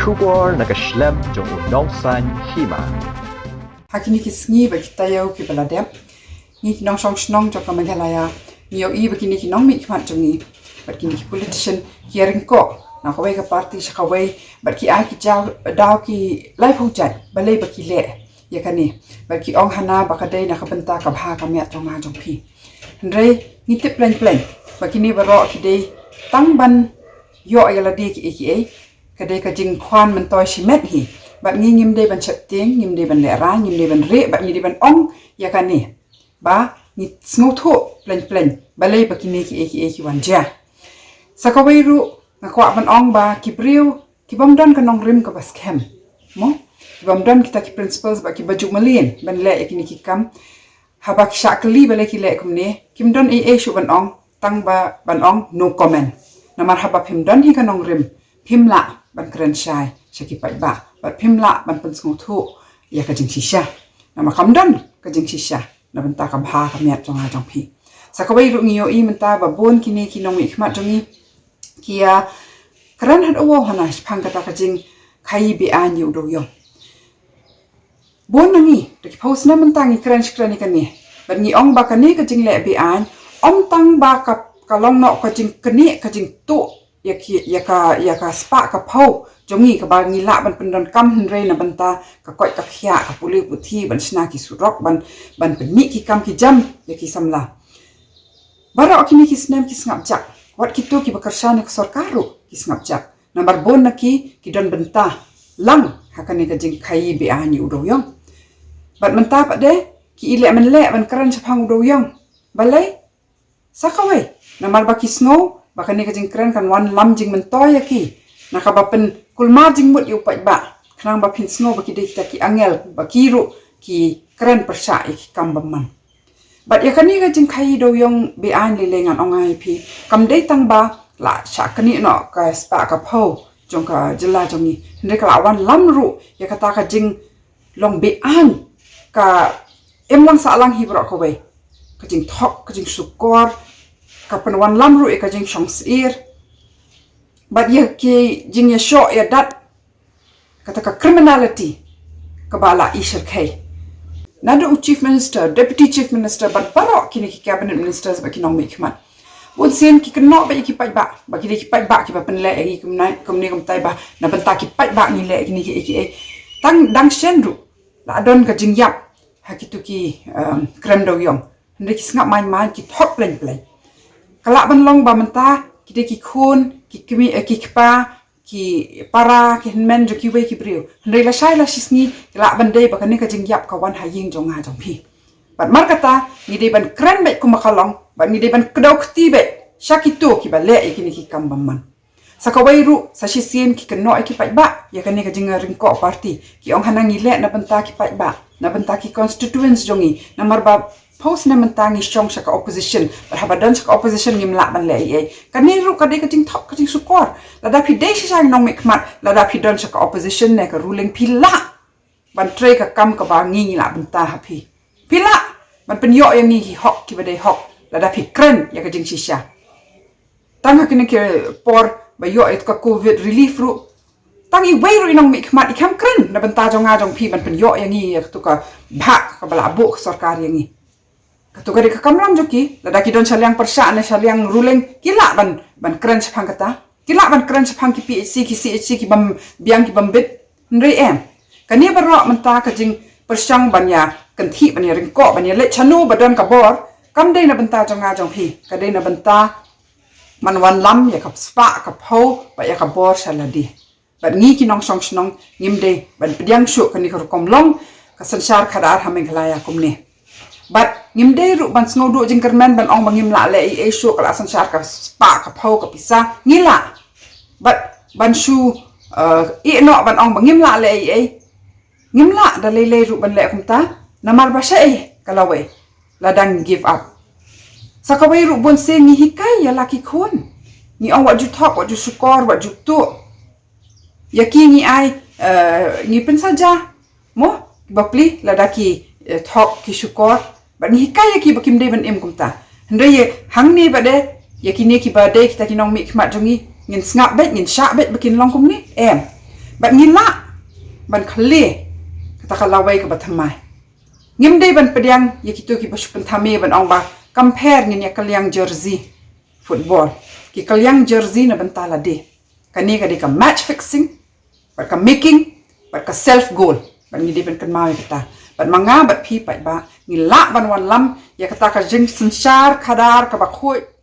Schubor nakaslem jong unongsan Hima. Hakini kisngi bagi tayo ki baladep. Ni kinong song snong jok magalaya. Ni yo i bagi ni kinong mi kmat jongi. Bagi ni politician hearing ko. Na kawai ka party sa kawai bagi ai ki jaw daw ki life hujat balai bagi le. Ya kani bagi ong hana bakadai na kabenta ka bha ka miat jong jong pi. Ndrei ni tip plan bagi ni baro ki dei tangban yo ayala di ki eki kadai ka jing kwan man toy shimet hi bat ngi ngim de ban chat ting ngim de ban le ra ngim de ban re bat ngi de ban ong ya kan ni ba ni sngo tho plan balai ba kini ki eki wan ja sakawai ru ngakwa ban ong ba ki Briew ki bam don ka Nongrim ka bas kem mo ki bam don kita ki principles ba ki baju malin ban le ekini ki kam Haba ki Shah Kylli balai ki le kum ne kim don shu ban ong tang ba ban ong no comment namar Haba pim don hi ka Nongrim pimla ban keren shai shaki pat ba bat pimla ban pen sngo thu ya ka jing shisha nama kamdan ka jing shisha na benta ka bha ka miat jong jong pi sakawai ru ngiyo I menta ba bon kini kinong ikmat jongi kia keren had owo hana phang kata ka jing khai bi an yu do yo bon nangi de ki pos na menta ngi keren shkrani ka ni ban ngi ong ba ka ni ka jing le bi an om tang ba ka long no ka jing kni ka jing tu ya ka spa ka phau jongi ka ba ngi la ban pendon kam hre na banta ka koi ka khia ka puli puthi ban sna ki surok ban penmi ki kam ki jam ya ki samla bara kini ki snem ki ngap jak wat ki tu ki bakarsane ka sarkaru ki ngap jak nambar bon na ki don benta lang hakane ka jing khai be ani udo yong bat menta pa de ki ile man le ban karan chapang udo yong balai sakawai namar ba ki snow baka ni ka jing keren kan wan lam jing mentoy ki nakabapen kulma jing mut yu pai ba khnang ba phin snow baki de kita ki angel bakiru ki keren persha ki kambaman bat ya kani ka jing khai do yong be an le lengan ongai pi kam de tang ba la sha kani no ka spa ka pho jong ka jilla jongi ndre ka wan lam ru ya kata ka jing long be an ka emlang sa lang hi bro ko we ka jing thok ka jing sukor kapan wan lamru e ka jing shongs ir but ye ki jing ya sho ya dat kata ka criminality ka bala ishar kai nadu chief minister deputy chief minister but baro kini ki cabinet ministers ba kinong mi khmat un sen ki kno ba ki pai ba ki ki pai ba ki ba pen le ki kum ni kum tai ba na ban ta ki pai ba ni le kini ki tang dang shen ru la don ka jing yap hakitu ki krem do yong ndi ki ngap mai ki thok plan kalak ban long ba menta kita ki khun ki kimi ki kpa ki para ki men jo ki we ki Briew ndai la shai la shisni kalak ban dei ba kani ka jing yap ka wan haying jong ha jong pi bat mar kata ni dei ban kren be ku makalong ba ni dei ban kdok ti be shakitu ki ba le ki ni ki kam man sakawai ru sa shisien ki kno ki pai ba ya kani ka jing ring ko party ki ong hanang ile na benta ki pai ba na benta ki constituents jongi na mar ba post na mentangi strong sa opposition berhabadan sa opposition ngim la ban le kani ru kadai ka jing thok ka jing sukor lada pi dei sa nong mikmat lada pi don sa opposition ne ka ruling pila ban tre ka kam ka ba ngi la benta ha pi pila ban penyo yang ni hok ki badai hok lada pi kren ya ka jing shisha tang kini ke por ba yo et ka covid relief ru tangi weiru inong mikmat ikam kren na benta jong pi ban penyo yang ni tu ka bha ka bala bu sarkar yang ni Katuga di kakamram joki, lada ki don salyang persya na salyang ruling kila ban keren sepang kata, kila ban keren sepang ki PHC ki CHC ki bam biang ki bam bit ndrei kani barok menta ka jing persyang ban ya kanthi ban ya ringko ban ya le chanu badan ka bor kam dei na benta jong pi ka dei na benta man wan lam ya ka spa ka pho ba ya ka bor saladi ban ngi ki nong song snong ngim dei ban pediang shu kani ka kom long ka sansar khadar hameng khlaya kumne but ngim dei ru ban sngo du jing kermen ban ong bangim la le shu kala san shar ka spa ka phau ka pisa ngila but ban shu no ban ong bangim la le ngim la da le ru ban le kumta namar ba sha kalawe la dang give up sakawai ru bon se ngi hikai ya laki khon ni ong wat ju thok wat ju sukor wat ju tu yaki ngi ai ngi pen saja mo bapli la daki thok ki sukor ba ni hikaya ki bakim de ban kumta ndre ye hangni ba de ye ki ne ki ba de kita ki nong mi khmat jongi ngin snap bet ngin sha bet bakin long kum ni Bat ngila ban khale kata kalawai ke batamai. Ngim dei ban pediang ya kitu ki basu pentame ban ong ba compare ngin ya kaliang jersey football. Ki kaliang jersey na bantala de. Kani ka de ka match fixing, bat ka making, bat ka self goal. Ban ni de ban kan mau kita. Bat manga bat pi pai ba ngila ban wan lam ya kata ka jing sensar kadar ka ba khoi